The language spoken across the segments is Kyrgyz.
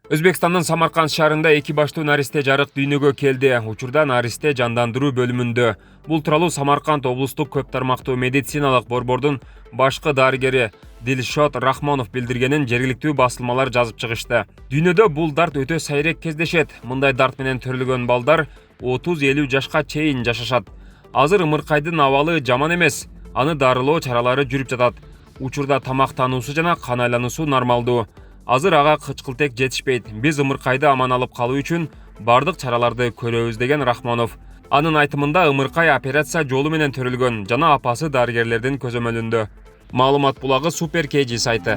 Өзбекстандын Самарканд шаарында 2 баштуу наристе жарык дүйнөгө келди. Учурда наристе жандандыруу бөлүмүндө. Бул тууралуу Самарканд облустук көп тармактуу медициналык борбордун башкы дарыгери Дилшот Рахмонов билдиргенин жергиликтүү басылмалар жазып чыгышты. Дүйнөдө бул дарт өтө сайрек кездешет. Мындай дарт менен төрөлгөн балдар 30-50 жашка чейин жашашат. Азыр ымыркайдын абалы жаман эмес. Аны дарылоо чаралары жүрүп жатат. Учурда тамактануусу жана кан айлануусу нормалдуу. Азыр ага кычкылтек жетишпейт. Биз ымыркайды аман алып калуу үчүн бардык чараларды көрөбүз деген Рахмонов. Анын айтымында ымыркай операция жолу менен төрөлгөн жана апасы дарыгерлердин көзөмөлүндө. Маалымат булагы Super KG сайты.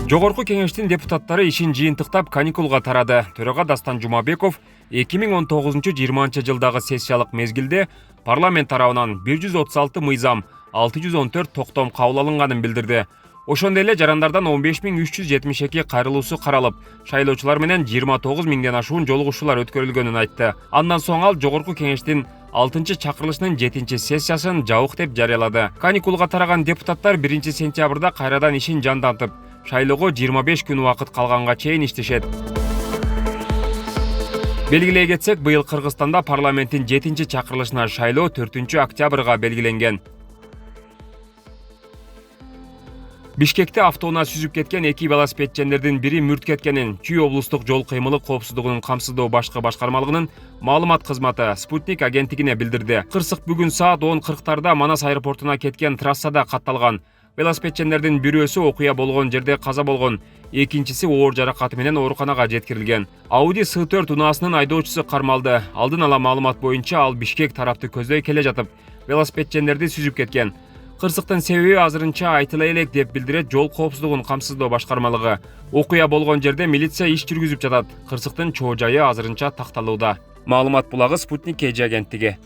Жогорку кеңештин депутаттары ишин жыйынтыктап каникулга тарады. Төрага Дастан Жумабеков 2019-20 жылдагы сессиялык мезгилде парламент тарабынан 136 мыйзам, 614 токтом кабыл алынганын билдирди. Ошондой эле жарандардан 15372 кайрылуусу каралып, шайлоочулар менен 29 миңден ашуун жолугушуулар өткөрүлгөнүн айтты. Андан соң ал жогорку кеңештин 6-чакырылышынын 7-сессиясын жабык деп жарыялады. Каникулга тараган депутаттар 1-сентябрда кайрадан ишин жандантып, шайлоого 25 күн убакыт калганга чейин иштешет. Белгилей кетсек, быйыл Кыргызстанда парламенттин 7-чакырылышына шайлоо 4-октябрга белгиленген. Бишкекте автоунаа сүзүп кеткен 2 велосипедчендердин бири мүрт кеткенин Чүй облустук жол кыймылы коопсуздугунун камсыздоо башкы башкармалыгынын маалымат кызматы Спутник агенттигине билдирди. Кырсык бүгүн саат 10:40 Манас аэропортуна кеткен трассада катталган. Велосипедчендердин бирөөсү окуя болгон жерде каза болгон, экинчиси оор жаракаты менен ооруканага жеткирилген. Audi S4 унаасынын айдоочусу кармалды. Алдын ала маалымат боюнча ал Бишкек тарапты көздөй келе жатып, велосипедчендерди сүзүп кеткен. Кырсыктын себеби азырынча айтыла элек деп билдирет жол коопсуздугун камсыздоо башкармалыгы. Окуя болгон жерде милиция иш жүргүзүп жатат. Кырсыктын чоо жайы азырынча такталууда. Маалымат булагы Спутник KG агенттиги.